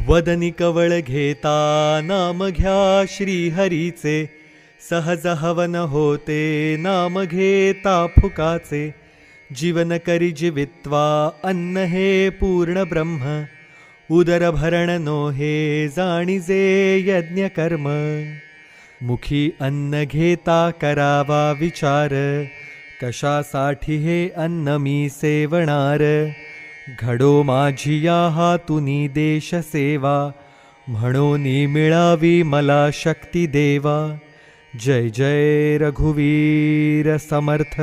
वदनी कवळ घेता नाम घ्या श्रीहरीचे, सहज हवन होते नाम घेता फुकाचे. जीवन करी जीवित्वा अन्न हे पूर्ण ब्रह्म, उदर भरण नो हे जाणीजे यज्ञ कर्म. मुखी अन्न घेता करावा विचार, कशासाठी हे अन्न मी सेवणार. घडो माझी या हातुनी देश सेवा, म्हणून मिळावी मला शक्ती देवा. जय जय रघुवीर समर्थ.